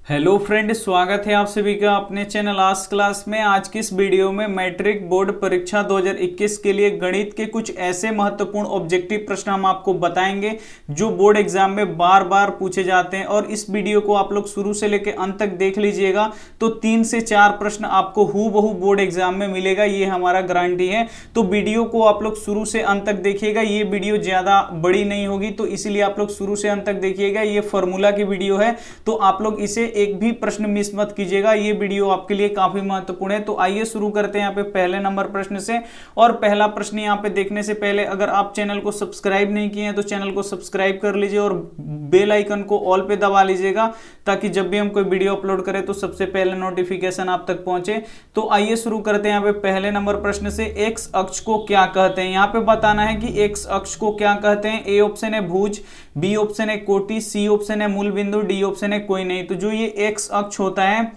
Hello friend, स्वागत है आप सभी का अपने चैनल आज क्लास में। आज की इस वीडियो में मैट्रिक बोर्ड परीक्षा 2021 के लिए गणित के कुछ ऐसे महत्वपूर्ण ऑब्जेक्टिव प्रश्न हम आपको बताएंगे जो बोर्ड एग्जाम में बार बार पूछे जाते हैं। और इस वीडियो को आप लोग शुरू से लेकर अंत तक देख लीजिएगा तो 3 से 4 प्रश्न आपको हूबहू बोर्ड एग्जाम में मिलेगा, ये हमारा गारंटी है। तो वीडियो को आप लोग शुरू से अंत तक देखिएगा। ये वीडियो ज्यादा बड़ी नहीं होगी तो इसीलिए आप लोग शुरू से अंत तक देखिएगा। ये फॉर्मूला की वीडियो है तो आप लोग इसे एक भी प्रश्न मिस मत कीजिएगा, ये वीडियो आपके लिए काफी महत्वपूर्ण है। तो आइए शुरू करते हैं यहाँ पे पहले नंबर प्रश्न से। और पहला प्रश्न यहाँ पे देखने से पहले अगर आप चैनल को सब्सक्राइब नहीं किए हैं तो चैनल को सब्सक्राइब कर लीजिए और बेल आइकन को ऑल पे दबा लीजिएगा ताकि जब भी हम कोई वीडियो अपलोड करें तो सबसे पहले नोटिफिकेशन आप तक पहुंचे। तो आइए शुरू करते हैं यहाँ पे पहले नंबर प्रश्न से। एक्स अक्ष को क्या कहते हैं, यहाँ पे बताना है कि एक्स अक्ष को क्या कहते हैं। ए ऑप्शन है भुज, बी ऑप्शन है कोटि, सी ऑप्शन है मूल बिंदु, डी ऑप्शन है कोई नहीं। तो जो ये एक्स अक्ष होता है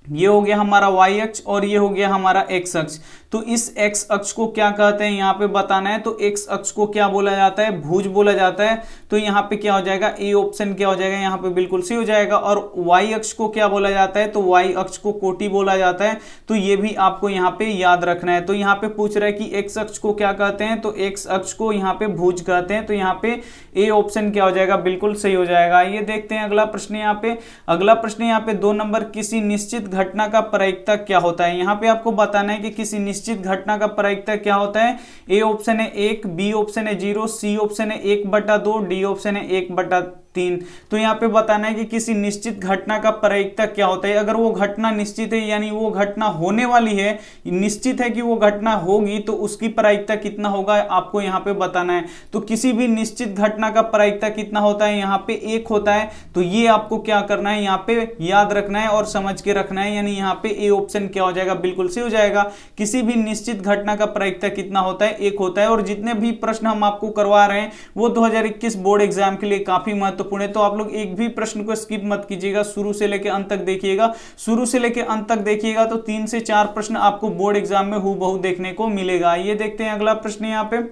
ये हो गया हमारा वाई अक्ष और ये हो गया हमारा एक्स अक्ष। तो इस एक्स अक्ष को क्या कहते हैं यहाँ पे बताना है। तो एक्स अक्ष को क्या बोला जाता है, भुज बोला जाता है। तो यहाँ पे क्या हो जाएगा, ए ऑप्शन क्या हो जाएगा, यहाँ पे बिल्कुल सही हो जाएगा। और वाई अक्ष को क्या बोला जाता है, तो वाई अक्ष को कोटि बोला जाता है। तो ये भी आपको यहाँ पे याद रखना है। तो यहाँ पे पूछ रहा है कि एक्स अक्ष को क्या कहते हैं, तो एक्स अक्ष को यहाँ पे भुज कहते हैं। तो यहाँ पे ए ऑप्शन क्या हो जाएगा, बिल्कुल सही हो जाएगा। ये देखते हैं अगला प्रश्न यहाँ पे। अगला प्रश्न यहाँ पे 2 नंबर, किसी निश्चित घटना का प्रायिकता क्या होता है। यहाँ पे आपको बताना है कि किसी निश्चित घटना का प्रायिकता क्या होता है। ए ऑप्शन है 1, बी ऑप्शन है 0, सी ऑप्शन है 1/2, डी ऑप्शन है 1/3। तो यहाँ पे बताना है कि किसी निश्चित घटना का प्रायिकता क्या होता है। अगर वो घटना निश्चित है यानी वो घटना होने वाली है, निश्चित है कि वो घटना होगी, तो उसकी प्रायिकता कितना होगा आपको यहाँ पे बताना है। तो किसी भी निश्चित घटना का प्रायिकता कितना होता है, यहाँ पे 1 होता है। तो ये आपको क्या करना है, यहाँ पे याद रखना है और समझ के रखना है। यानी यहाँ पे ए ऑप्शन क्या हो जाएगा, बिल्कुल सही हो जाएगा। किसी भी निश्चित घटना का प्रायिकता कितना होता है, 1 होता है। और जितने भी प्रश्न हम आपको करवा रहे हैं वो 2021 बोर्ड एग्जाम के लिए काफी महत्वपूर्ण है। तो आप लोग एक भी प्रश्न को स्किप मत कीजिएगा, शुरू से लेकर अंत तक देखिएगा। शुरू से लेकर अंत तक देखिएगा तो 3 से 4 प्रश्न आपको बोर्ड एग्जाम में हूबहू देखने को मिलेगा। ये देखते हैं अगला प्रश्न यहाँ पे।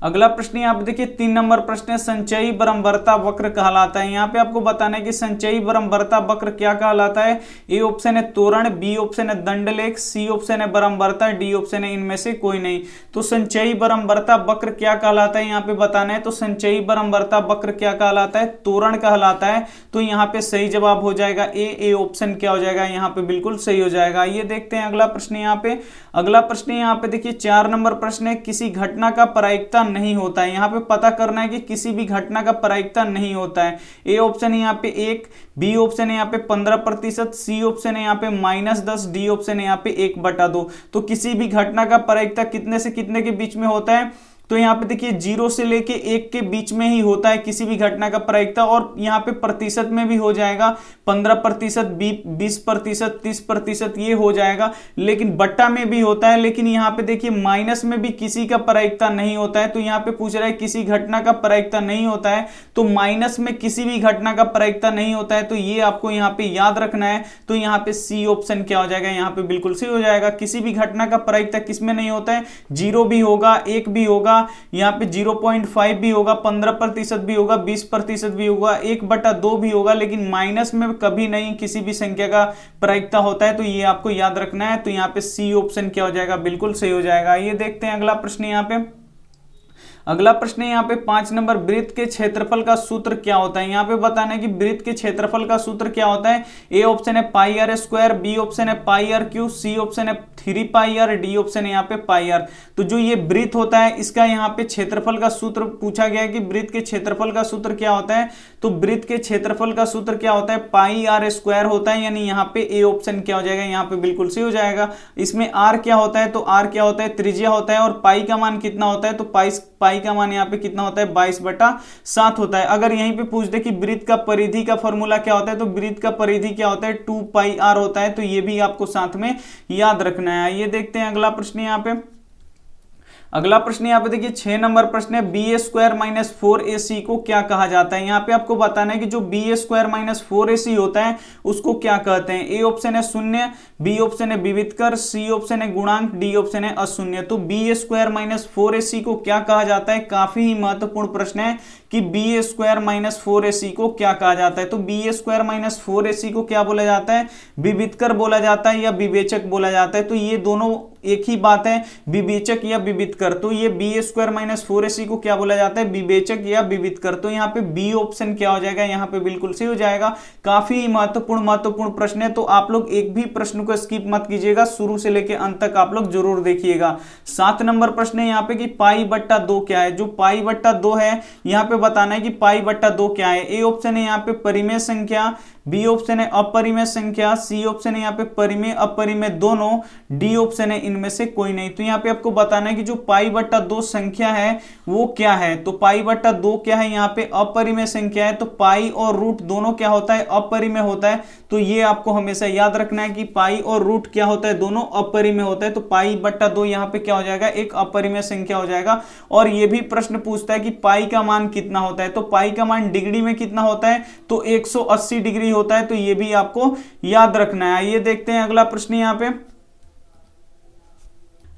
अगला प्रश्न यहाँ पे देखिए 3 नंबर प्रश्न है, संचयी बरम्बरता वक्र कहलाता है। यहाँ पे आपको बताना है कि संचयी बरम्बरता वक्र क्या कहलाता है। ए ऑप्शन है तोरण, बी ऑप्शन है दंडलेख, सी ऑप्शन है बरम्बरता, डी ऑप्शन है इनमें से कोई नहीं। तो संचयी बरम्बरता वक्र क्या कहलाता है यहाँ पे बताना है। तो संचयी बरम्बरता वक्र क्या कहलाता है, तोरण कहलाता है। तो यहाँ पे सही जवाब हो जाएगा ए ऑप्शन क्या हो जाएगा, यहाँ पे बिल्कुल सही हो जाएगा। ये देखते हैं अगला प्रश्न यहाँ पे। अगला प्रश्न यहाँ पे देखिए 4 नंबर प्रश्न है, किसी घटना का प्रायिकता नहीं होता है। यहाँ पे पता करना है कि किसी भी घटना का प्रायिकता नहीं होता है। ए ऑप्शन है यहाँ पे 1, बी ऑप्शन है यहाँ पे 15%, सी ऑप्शन है यहाँ पे -10, डी ऑप्शन है यहाँ पे 1/2। तो किसी भी घटना का प्रायिकता कितने से कितने के बीच में होता है, तो यहाँ पे देखिए 0 से लेके 1 के बीच में ही होता है किसी भी घटना का प्रायिकता। और यहाँ पे प्रतिशत में भी हो जाएगा, 15%, 20%, 30% ये हो जाएगा। लेकिन बट्टा में भी होता है, लेकिन यहाँ पे देखिए माइनस में भी किसी का प्रायिकता नहीं होता है। तो यहाँ पे पूछ रहा है किसी घटना का प्रायिकता नहीं होता है, तो माइनस में किसी भी घटना का प्रायिकता नहीं होता है। तो ये आपको यहाँ पे याद रखना है। तो यहाँ पे सी ऑप्शन क्या हो जाएगा, यहाँ पे बिल्कुल सही हो जाएगा। किसी भी घटना का प्रायिकता किसमें नहीं होता है, 0 भी होगा, 1 भी होगा, यहाँ पे 0.5 भी होगा, 15% भी होगा, 20% भी होगा, 1/2 भी होगा, लेकिन माइनस में कभी नहीं किसी भी संख्या का प्रायिकता होता है। तो ये आपको याद रखना है। तो यहाँ पे सी ऑप्शन क्या हो जाएगा, बिल्कुल सही हो जाएगा। ये देखते हैं अगला प्रश्न यहाँ पे। अगला प्रश्न है यहाँ पे 5 नंबर, वृत्त के क्षेत्रफल का सूत्र क्या होता है। यहाँ पे बताना है कि वृत्त के क्षेत्रफल का सूत्र क्या होता है। ए ऑप्शन है πr², बी ऑप्शन है πr³, सी ऑप्शन है 3πr, डी ऑप्शन है यहाँ पे πr। तो जो ये वृत्त होता है इसका यहाँ पे क्षेत्रफल का सूत्र पूछा गया है कि वृत्त के क्षेत्रफल का सूत्र क्या होता है। तो वृत्त के क्षेत्रफल का सूत्र क्या होता है, πr² होता है। यानी यहाँ पे ए ऑप्शन क्या हो जाएगा, यहाँ पे बिल्कुल सही हो जाएगा। इसमें आर क्या होता है, तो आर क्या होता है, त्रिज्या होता है। और पाई का मान कितना होता है, तो पाई का मान यहाँ पे कितना होता है, 22/7 होता है। अगर यहीं पे पूछ दे कि वृत्त का परिधि का फॉर्मूला क्या होता है, तो वृत्त का परिधि क्या होता है, 2πr होता है। तो ये भी आपको साथ में याद रखना है। ये देखते हैं अगला प्रश्न यहाँ पे। अगला प्रश्न यहाँ पे देखिए 6 नंबर प्रश्न है, बी ए स्क्वायर माइनस 4ac को क्या कहा जाता है। यहाँ पे आपको बताना है कि जो बी ए स्क्वायर माइनस 4ac होता है उसको क्या कहते हैं। ए ऑप्शन है शून्य, बी ऑप्शन है विविधकर, सी ऑप्शन है गुणांक, डी ऑप्शन है अशून्य। तो बी ए स्क्वायर माइनस 4ac को क्या कहा जाता है, काफी ही महत्वपूर्ण प्रश्न है कि बी ए स्क्वायर माइनस 4ac को क्या कहा जाता है। तो बी ए स्क्वायर माइनस 4ac को क्या बोला जाता है, विविधकर बोला जाता है या विवेचक बोला जाता है। तो ये दोनों एक ही बात है, विवेचक या विविधकर। तो ये बी ए स्क्वायर माइनस 4ac को क्या बोला जाता है, विवेचक या विविधकर। तो यहाँ पे बी ऑप्शन क्या हो जाएगा, यहाँ पे बिल्कुल सही हो जाएगा। काफी महत्वपूर्ण प्रश्न है, तो आप लोग एक भी प्रश्न को स्किप मत कीजिएगा, शुरू से लेकर अंत तक आप लोग जरूर देखिएगा। 7 नंबर प्रश्न है यहाँ पे कि पाई बट्टा 2 क्या है। जो पाई बट्टा 2 है यहाँ पे बताना है कि पाई बट्टा 2 क्या है। ए ऑप्शन है यहाँ पे परिमेय संख्या, बी ऑप्शन है अपरिमेय संख्या, सी ऑप्शन है यहाँ पे परिमेय अपरिमेय दोनों, डी ऑप्शन है इनमें से कोई नहीं। तो यहाँ पे आपको बताना है कि जो पाई बट्टा 2 संख्या है वो क्या है। तो पाई बट्टा 2 क्या है, यहाँ पे अपरिमेय संख्या है। तो पाई और रूट दोनों क्या होता है, अपरिमेय होता है। तो ये आपको हमेशा याद रखना है कि पाई और रूट क्या होता है, दोनों अपरिमेय होता है। तो पाई बट्टा 2 यहाँ पे क्या हो जाएगा, एक अपरिमेय संख्या हो जाएगा। और ये भी प्रश्न पूछता है कि पाई का मान कितना होता है। तो पाई का मान डिग्री में कितना होता है, तो 180 डिग्री होता है। तो ये भी आपको याद रखना है। आइए देखते हैं अगला प्रश्न यहाँ पे।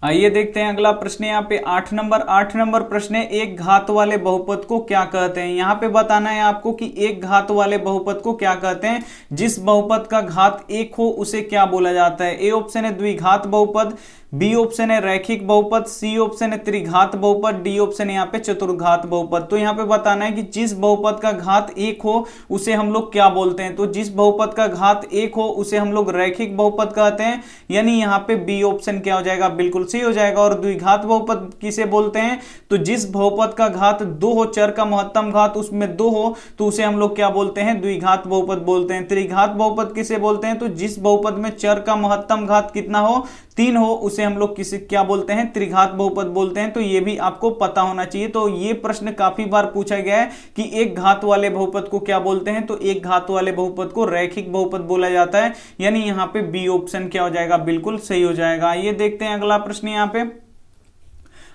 आइए देखते हैं अगला प्रश्न यहाँ पे 8 नंबर प्रश्न है, एक घात वाले बहुपद को क्या कहते हैं। यहाँ पे बताना है आपको कि एक घात वाले बहुपद को क्या कहते हैं। जिस बहुपद का घात 1 हो उसे क्या बोला जाता है। ए ऑप्शन है द्विघात बहुपद, बी ऑप्शन है रैखिक बहुपद, सी ऑप्शन है त्रिघात बहुपद, डी ऑप्शन है यहाँ पे चतुर्घात बहुपद। तो यहाँ पे बताना है कि जिस बहुपद का घात 1 हो उसे हम लोग क्या बोलते हैं। तो जिस बहुपद का घात 1 हो उसे हम लोग रैखिक बहुपद कहते हैं, यानी यहाँ पे बी ऑप्शन क्या हो जाएगा, बिल्कुल सही हो जाएगा। और द्विघात बहुपद किसे बोलते हैं, तो जिस बहुपद का घात 2 हो, चर का महत्तम घात उसमें 2 हो तो उसे हम लोग क्या बोलते हैं, द्विघात बहुपद बोलते हैं। त्रिघात बहुपद किसे बोलते हैं, तो जिस बहुपद में चर का महत्तम घात कितना हो, 3 हो, उसे हम लोग किसे क्या बोलते हैं, त्रिघात बहुपद बोलते हैं। तो ये भी आपको पता होना चाहिए। तो ये प्रश्न काफी बार पूछा गया है कि एक घात वाले बहुपद को क्या बोलते हैं। तो एक घात वाले बहुपद को रैखिक बहुपद बोला जाता है, यानी यहाँ पे बी ऑप्शन क्या हो जाएगा, बिल्कुल सही हो जाएगा। ये देखते हैं अगला प्रश्न यहाँ पे।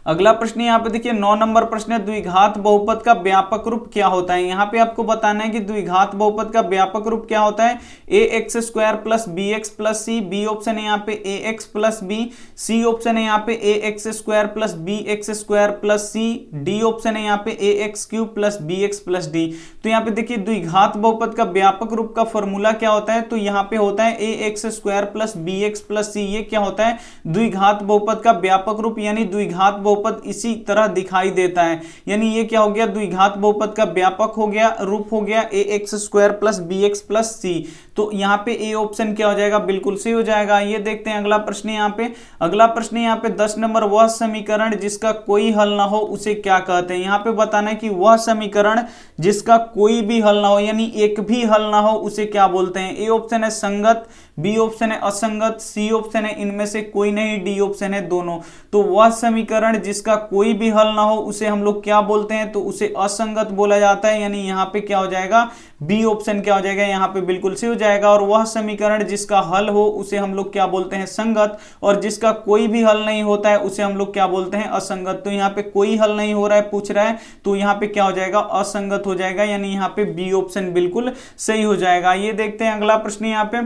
अगला प्रश्न यहाँ पे देखिए 9 नंबर प्रश्न है, द्विघात बहुपद का व्यापक रूप क्या होता है। यहाँ पे आपको बताना है कि द्विघात बहुपद का व्यापक रूप क्या होता है। A x square plus b x plus c, B option है यहाँ पे a x plus b, C option है यहाँ पे a x square plus b x square plus c, D option है यहाँ पे a x cube plus b x plus d. तो यहाँ पे देखिए द्विघात बहुपद का व्यापक रूप का फॉर्मूला क्या होता है। तो यहाँ पे होता है a x square plus b x plus c. ये क्या होता है, द्विघात बहुपद का व्यापक रूप, यानी द्विघात बहुपद इसी तरह दिखाई देता है। यानी ये क्या हो गया, द्विघात बहुपद का व्यापक हो गया, रूप हो गया a x square plus b x plus c. तो यहाँ पे ए ऑप्शन क्या हो जाएगा, बिल्कुल सही हो जाएगा। ये देखते हैं अगला प्रश्न यहाँ पे। अगला प्रश्न यहाँ पे 10 नंबर, वह समीकरण जिसका कोई हल ना हो उसे क्या कहते हैं। यहाँ पे बताना है कि वह समीकरण जिसका कोई भी हल ना हो, यानी एक भी हल ना हो, उसे क्या बोलते हैं। ए ऑप्शन है संगत, बी ऑप्शन है असंगत, सी ऑप्शन है इनमें से कोई नहीं, डी ऑप्शन है दोनों। तो वह समीकरण जिसका कोई भी हल ना हो उसे हम लोग क्या बोलते हैं, तो उसे असंगत बोला जाता है। यानी यहाँ पे क्या हो जाएगा, बी ऑप्शन क्या हो जाएगा, यहाँ पे बिल्कुल सही हो जाएगा। और वह समीकरण जिसका हल हो उसे हम लोग क्या बोलते हैं, संगत। और जिसका कोई भी हल नहीं होता है उसे हम लोग क्या बोलते हैं, असंगत। तो यहाँ पे कोई हल नहीं हो रहा है, पूछ रहा है, तो यहाँ पे क्या हो जाएगा, असंगत हो जाएगा। यानी यहाँ पे बी ऑप्शन बिल्कुल सही हो जाएगा। ये देखते हैं अगला प्रश्न यहाँ पे।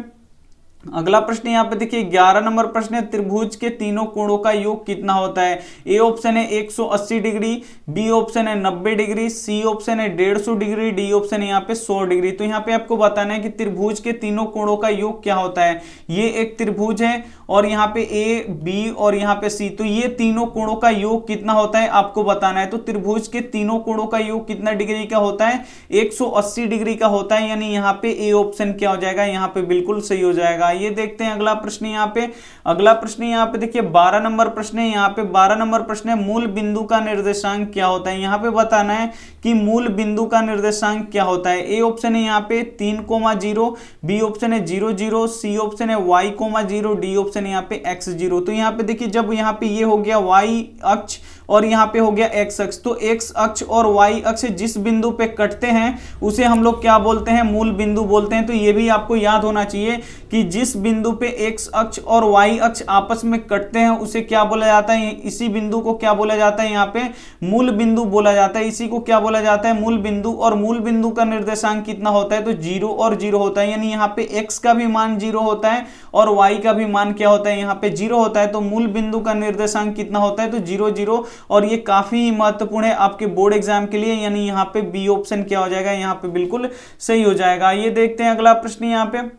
अगला प्रश्न यहाँ पे देखिए 11 नंबर प्रश्न है, त्रिभुज के तीनों कोणों का योग कितना होता है। ए ऑप्शन है 180 डिग्री, बी ऑप्शन है 90 डिग्री, सी ऑप्शन है 150 डिग्री, डी ऑप्शन है यहाँ पे 100 डिग्री। तो यहाँ पे आपको बताना है कि त्रिभुज के तीनों कोणों का योग क्या होता है। ये एक त्रिभुज है और यहाँ पे ए बी और यहाँ पे सी, तो ये तीनों कोणों का योग कितना होता है आपको बताना है। तो त्रिभुज के तीनों कोणों का योग कितना डिग्री का होता है, 180 डिग्री का होता है। यानी यहाँ पे ए ऑप्शन क्या हो जाएगा, यहाँ पे बिल्कुल सही हो जाएगा। ये देखते हैं अगला प्रश्न यहाँ पे। अगला प्रश्न यहाँ पे देखिए 12 नंबर प्रश्न है। यहाँ पे 12 नंबर प्रश्न है, मूल बिंदु का निर्देशांक क्या होता है। यहाँ पे बताना है कि मूल बिंदु का निर्देशांक क्या होता है। ए ऑप्शन है यहाँ पे 3,0, बी ऑप्शन है 0, 0, सी ऑप्शन है y,0, डी ऑप्शन है यहाँ पे x0। तो यहाँ पे देखिए जब यहाँ पे ये हो गया y अक्ष और यहाँ पे हो गया x अक्ष, तो x अक्ष और y अक्ष जिस बिंदु पे कटते हैं उसे हम लोग क्या बोलते हैं, मूल बिंदु बोलते हैं। तो ये भी आपको याद होना चाहिए कि जिस जिस बिंदु पे x अक्ष और y अक्ष आपस में कटते हैं उसे क्या बोला जाता है, इसी बिंदु को क्या बोला जाता है, यहाँ पे मूल बिंदु बोला जाता है। इसी को क्या बोला जाता है, मूल बिंदु। और मूल बिंदु का निर्देशांक कितना होता है, तो 0 और 0 होता है, यानी यहाँ पे x का भी मान 0 होता है और y का भी मान क्या होता है, यहाँ पे 0 होता है। तो मूल बिंदु का निर्देशांक कितना होता है, तो 0 0। और ये काफी महत्वपूर्ण है आपके बोर्ड एग्जाम के लिए, यानी यहाँ पे बी ऑप्शन क्या हो जाएगा, यहाँ पे बिल्कुल सही हो जाएगा। ये देखते हैं अगला प्रश्न। यहाँ पे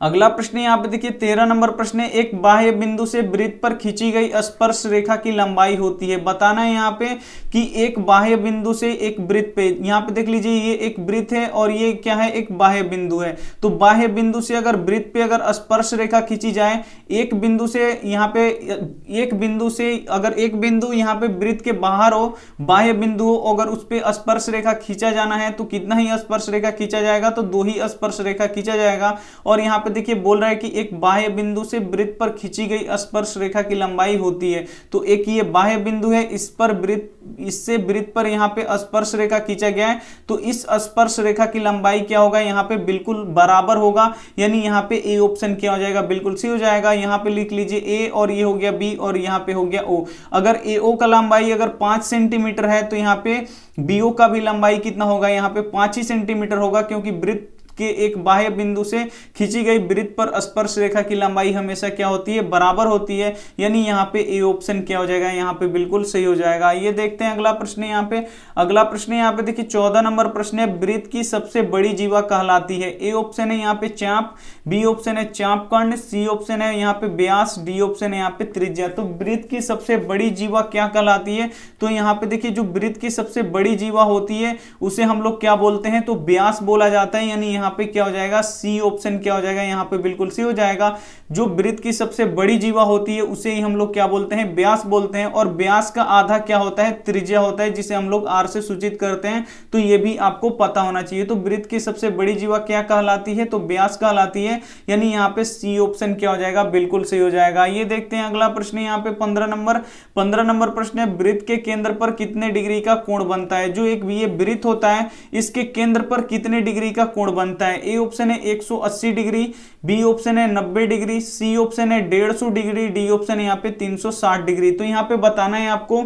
अगला प्रश्न यहाँ पे देखिए 13 नंबर प्रश्न है, एक बाह्य बिंदु से वृत्त पर खींची गई स्पर्श रेखा की लंबाई होती है। बताना है यहाँ पे कि एक बाह्य बिंदु से एक वृत्त पे, यहाँ पे देख लीजिए ये एक वृत्त है और ये क्या है, एक बाह्य बिंदु है। तो बाह्य बिंदु से अगर वृत्त पे अगर स्पर्श रेखा खींची जाए, एक बिंदु से यहाँ पे, एक बिंदु से अगर एक बिंदु यहाँ पे वृत्त के बाहर हो, बाह्य बिंदु हो, अगर उस पे स्पर्श रेखा खींचा जाना है तो कितना ही स्पर्श रेखा खींचा जाएगा, तो 2 ही स्पर्श रेखा खींचा जाएगा। और यहाँ देखिए बोल रहा है कि एक बाह्य बिंदु से वृत्त पर खींची गई स्पर्श रेखा की लंबाई होती है। तो एक ये बाह्य बिंदु है, इस पर वृत्त, इससे वृत्त पर यहाँ पे स्पर्श रेखा खींचा गया है, तो इस स्पर्श रेखा की लंबाई क्या होगा, यहाँ पे बिल्कुल बराबर होगा, यानी यहाँ पे ए ऑप्शन क्या हो जाएगा, बिल्कुल सी हो जाएगा। यहाँ पे लिख लीजिए ए और ये हो गया बी और यहाँ पे हो गया ओ। अगर एओ का लंबाई अगर 5 सेंटीमीटर है तो यहाँ पे बीओ का भी लंबाई कितना होगा, यहाँ पे 5 ही सेंटीमीटर होगा, क्योंकि वृत्त के एक बाह्य बिंदु से खींची गई वृत्त पर स्पर्श रेखा की लंबाई हमेशा क्या होती है, बराबर होती है, यानी यहाँ पे ए ऑप्शन क्या हो जाएगा, यहाँ पे बिल्कुल सही हो जाएगा। ये देखते हैं अगला प्रश्न। यहाँ पे अगला प्रश्न यहाँ पे देखिए 14 नंबर प्रश्न है, वृत्त की सबसे बड़ी जीवा कहलाती है। ए ऑप्शन है यहाँ पे चाप, बी ऑप्शन है चाप कर्ण, सी ऑप्शन है यहाँ पे व्यास, डी ऑप्शन है यहाँ पे त्रिज्या। तो वृत्त की सबसे बड़ी जीवा क्या कहलाती है, तो यहाँ पे देखिए जो वृत्त की सबसे बड़ी जीवा होती है उसे हम लोग क्या बोलते हैं, तो व्यास बोला जाता है, यानी यहाँ पे क्या हो जाएगा, सी ऑप्शन क्या हो जाएगा, यहाँ पे बिल्कुल सी हो जाएगा। जो वृत्त की सबसे बड़ी जीवा होती है उसे ही हम लोग क्या बोलते हैं, व्यास बोलते हैं। और व्यास का आधा क्या होता है, त्रिज्या होता है, जिसे हम लोग आर से सूचित करते हैं। तो ये भी आपको पता होना चाहिए। तो वृत्त की सबसे बड़ी जीवा क्या कहलाती है, तो व्यास कहलाती है, यानी यहाँ पे सी ऑप्शन क्या हो जाएगा, बिल्कुल सही हो जाएगा। ये देखते हैं अगला प्रश्न। यहाँ पे 15 नंबर प्रश्न है, वृत्त के केंद्र पर कितने डिग्री का कोण बनता है। जो एक ये वृत्त होता है इसके केंद्र पर कितने डिग्री का कोण बनता है। ए ऑप्शन है 180 डिग्री, बी ऑप्शन है 90 डिग्री, सी ऑप्शन है 150 डिग्री, डी ऑप्शन है यहाँ पे 360 डिग्री। तो यहाँ पे बताना है आपको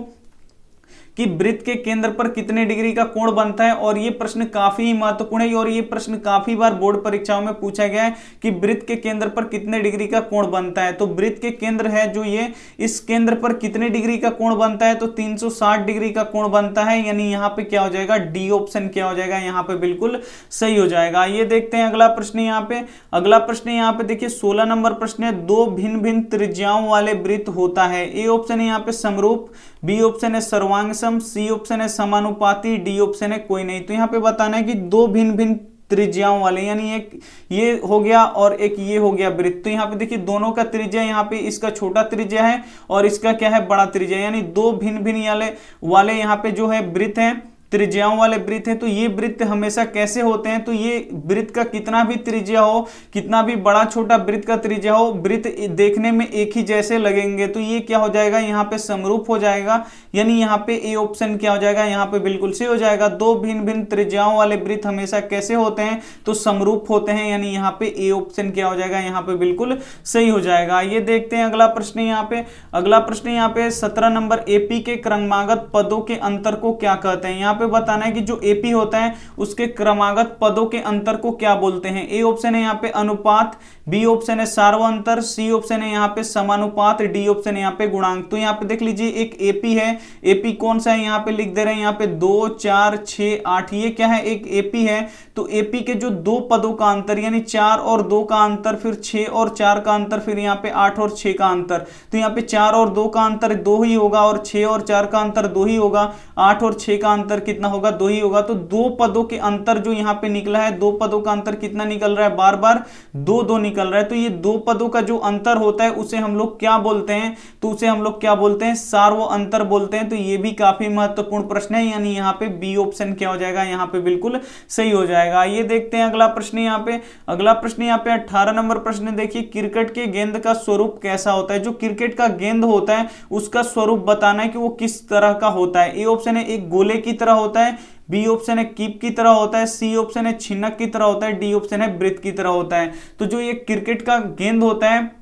कि वृत्त के केंद्र पर कितने डिग्री का कोण बनता है। और ये प्रश्न काफी महत्वपूर्ण है और ये प्रश्न काफी बार बोर्ड परीक्षाओं में पूछा गया है कि वृत्त के केंद्र पर कितने डिग्री का कोण बनता है। तो वृत्त के केंद्र है जो ये, इस केंद्र पर कितने डिग्री का कोण बनता है, तो 360 डिग्री का कोण बनता है, यानी यहाँ पे क्या हो जाएगा, डी ऑप्शन क्या हो जाएगा, यहाँ पे बिल्कुल सही हो जाएगा। ये देखते हैं अगला प्रश्न। यहाँ पे अगला प्रश्न यहाँ पे देखिए 16 नंबर प्रश्न है, 2 भिन्न भिन्न त्रिज्याओं वाले वृत्त होता है। ए ऑप्शन है यहाँ पे समरूप, बी ऑप्शन है सर्वांग सम, सी ऑप्शन है समानुपाती, डी ऑप्शन है कोई नहीं। तो यहाँ पे बताना है कि 2 भिन्न भिन्न त्रिज्याओं वाले, यानी एक ये हो गया और एक ये हो गया वृत्त। तो यहाँ पे देखिए दोनों का त्रिज्या, यहाँ पे इसका छोटा त्रिज्या है और इसका क्या है, बड़ा त्रिज्या, यानी 2 भिन्न भिन्न वाले यहाँ पे जो है वृत्त है, त्रिज्याओं वाले वृत्त है। तो ये वृत्त हमेशा कैसे होते हैं, तो ये वृत्त का कितना भी त्रिज्या हो, कितना भी बड़ा छोटा वृत्त का त्रिज्या हो, वृत्त देखने में एक ही जैसे लगेंगे। तो ये क्या हो जाएगा, यहाँ पे समरूप हो जाएगा, यानी यहाँ पे ए ऑप्शन क्या हो जाएगा, यहाँ पे बिल्कुल सही हो जाएगा। 2 भिन्न भिन्न त्रिज्याओं वाले वृत्त हमेशा कैसे होते हैं, तो समरूप होते हैं, यानी यहाँ पे ए ऑप्शन क्या हो जाएगा, यहाँ पे बिल्कुल सही हो जाएगा। ये देखते हैं अगला प्रश्न। यहाँ पे अगला प्रश्न यहाँ पे 17 नंबर, एपी के क्रमागत पदों के अंतर को क्या कहते हैं। यहाँ पे बताना है कि जो एपी होता है उसके क्रमागत पदों के अंतर को क्या बोलते हैं। ए ऑप्शन है यहाँ पे अनुपात, बी ऑप्शन है सार्वअंतर, सी ऑप्शन है यहाँ पे समानुपात, डी ऑप्शन है यहाँ पे गुणांक। तो यहाँ पे देख लीजिए एक एपी है, एपी कौन सा है यहाँ पे लिख दे रहे हैं, यहाँ पे 2, 4, 6, 8, ये क्या है, एक एपी है। तो एपी के जो 2 पदों का अंतर, यानी 4 और 2 का अंतर, फिर 6 और 4 का अंतर, फिर यहाँ पे 8 और 6 का अंतर। तो यहाँ पे 4 और 2 का अंतर 2 ही होगा और 6 और 4 का अंतर 2 ही होगा, 8 और 6 का अंतर कितना होगा, 2 ही होगा। तो 2 पदों के अंतर जो यहाँ पे निकला है, 2 पदों का अंतर कितना निकल रहा है, बार बार 2 निकल रहा है। तो ये 2 पदों का जो अंतर होता है उसे हम लोग क्या बोलते हैं, तो उसे हम लोग क्या बोलते हैं, सार्व अंतर बोलते हैं। तो ये भी काफी महत्वपूर्ण प्रश्न है, यानी यहाँ पे बी ऑप्शन क्या हो जाएगा, यहाँ पे बिल्कुल सही हो जाएगा। ये देखते हैं अगला प्रश्न। यहाँ पे अगला प्रश्न यहाँ पे 18 नंबर प्रश्न देखिए, क्रिकेट के गेंद का स्वरूप कैसा होता है। जो क्रिकेट का गेंद होता है उसका स्वरूप बताना है कि वो किस तरह का होता है। ए ऑप्शन है एक गोले की तरह होता है, बी ऑप्शन है कीप की तरह होता है, सी ऑप्शन है छिन्नक की तरह होता है, डी ऑप्शन है वृत्त की तरह होता है। तो जो ये क्रिकेट का गेंद होता है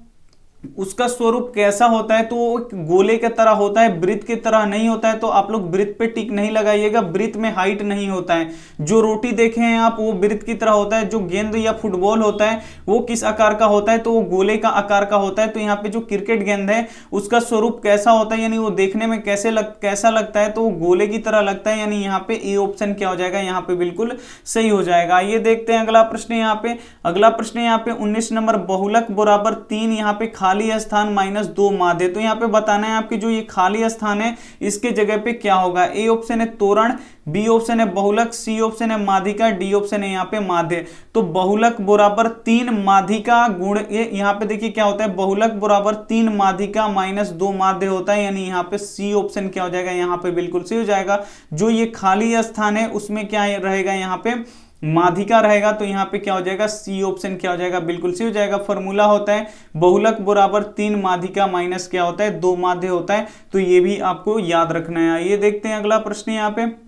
उसका स्वरूप कैसा होता है, तो वो गोले की तरह होता है, वृत्त की तरह नहीं होता है। तो आप लोग वृत्त पे टिक नहीं लगाइएगा, वृत्त में हाइट नहीं होता है। जो रोटी देखे हैं आप वो वृत्त की तरह होता है। जो गेंद या फुटबॉल होता है वो किस आकार का होता है, तो वो गोले का आकार का होता है। तो यहाँ पे जो क्रिकेट गेंद है उसका स्वरूप कैसा होता है, यानी वो देखने में कैसा लगता है, तो वो गोले की तरह लगता है। यानी यहाँ पे ए ऑप्शन क्या हो जाएगा, यहाँ पे बिल्कुल सही हो जाएगा। ये देखते हैं अगला प्रश्न। यहाँ पे अगला प्रश्न यहाँ पे 19 नंबर, बहुलक बराबर 3 यहाँ पे खाली स्थान -2 मादे। तो यहाँ पे बताना है आपकी जो ये खाली स्थान है इसके जगह पे क्या होगा। ए ऑप्शन है तोरण, बी ऑप्शन है बहुलक, सी ऑप्शन है माधिका, डी ऑप्शन है यहाँ पे माध्य। तो बहुलक बराबर 3 माधिका गुण, ये यहाँ पे देखिए क्या होता है, बहुलक बराबर 3 माधिका -2 माध्य होता है। यानी यहाँ पे सी ऑप्शन क्या हो जाएगा, यहाँ पे बिल्कुल सही हो जाएगा। जो ये खाली स्थान है उसमें क्या रहेगा, यहाँ पे माधिका रहेगा। तो यहाँ पे क्या हो जाएगा, सी ऑप्शन क्या हो जाएगा, बिल्कुल सी हो जाएगा। फॉर्मूला होता है बहुलक बराबर 3 माधिका माइनस क्या होता है, 2 माध्य होता है। तो ये भी आपको याद रखना है। ये देखते हैं अगला प्रश्न। यहाँ पे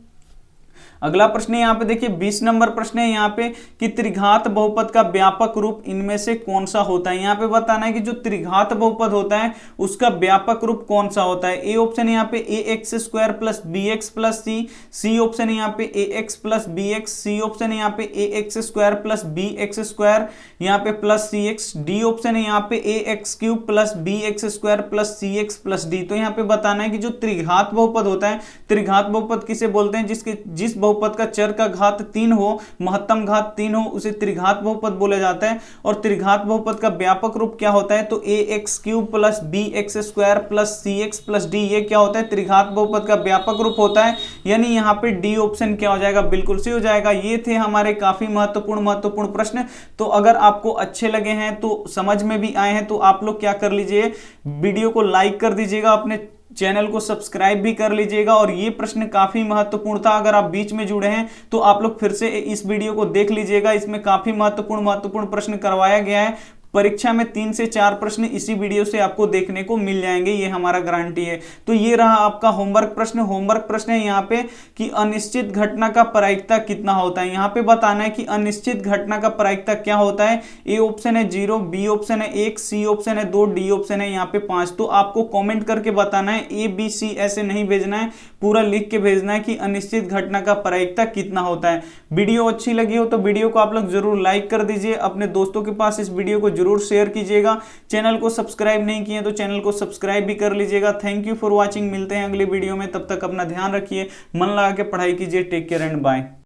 अगला प्रश्न यहाँ पे देखिए 20 नंबर प्रश्न है यहाँ पे कि त्रिघात बहुपद का व्यापक रूप इनमें से कौन सा होता है। यहाँ पे बताना है कि जो त्रिघात बहुपद होता है उसका व्यापक रूप कौन सा होता है। ए ऑप्शन यहाँ पे a x square plus b x plus c, C option यहाँ पे a x plus b x, C option यहाँ पे a x square plus b x square यहाँ पे plus c x, D option है यहाँ पे a x cube plus b x square plus c x plus d. तो यहाँ पे बताना है कि जो त्रिघात बहुपद होता है, त्रिघात बहुपद किसे बोलते हैं, जिस बहुपद का चर का घात 3 हो, महत्तम घात 3 हो, उसे त्रिघात बहुपद बोला जाता है। और त्रिघात बहुपद का व्यापक रूप क्या होता है, तो a x cube plus b x square plus c x plus d, ये क्या होता है, त्रिघात बहुपद का व्यापक रूप होता है। यानी यहाँ पे डी ऑप्शन क्या हो जाएगा, बिल्कुल सही हो जाएगा। ये थे हमारे काफी महत्वपूर्ण प्रश्न। तो अगर आपको अच्छे लगे हैं, तो समझ में भी आए हैं, तो आप लोग क्या कर लीजिए, वीडियो को लाइक कर दीजिएगा, अपने चैनल को सब्सक्राइब भी कर लीजिएगा। और ये प्रश्न काफी महत्वपूर्ण था, अगर आप बीच में जुड़े हैं तो आप लोग फिर से इस वीडियो को देख लीजिएगा। इसमें काफी महत्वपूर्ण प्रश्न करवाया गया है। परीक्षा में 3 से 4 प्रश्न इसी वीडियो से आपको देखने को मिल जाएंगे, ये हमारा गारंटी है। तो ये रहा आपका होमवर्क प्रश्न। होमवर्क प्रश्न है यहाँ पे कि अनिश्चित घटना का प्रायिकता कितना होता है। यहाँ पे बताना है कि अनिश्चित घटना का प्रायिकता क्या होता है। ए ऑप्शन है 0, बी ऑप्शन है 1, सी ऑप्शन है 2, डी ऑप्शन है यहाँ पे 5। तो आपको कॉमेंट करके बताना है, ए बी सी ऐसे नहीं भेजना है, पूरा लिख के भेजना है कि अनिश्चित घटना का प्रायिकता कितना होता है। वीडियो अच्छी लगी हो तो वीडियो को आप लोग जरूर लाइक कर दीजिए, अपने दोस्तों के पास इस वीडियो को जरूर शेयर कीजिएगा। चैनल को सब्सक्राइब नहीं किए तो चैनल को सब्सक्राइब भी कर लीजिएगा। Thank you for watching. मिलते हैं अगले वीडियो में, तब तक अपना ध्यान रखिए, मन लगा के पढ़ाई कीजिए। Take care and bye.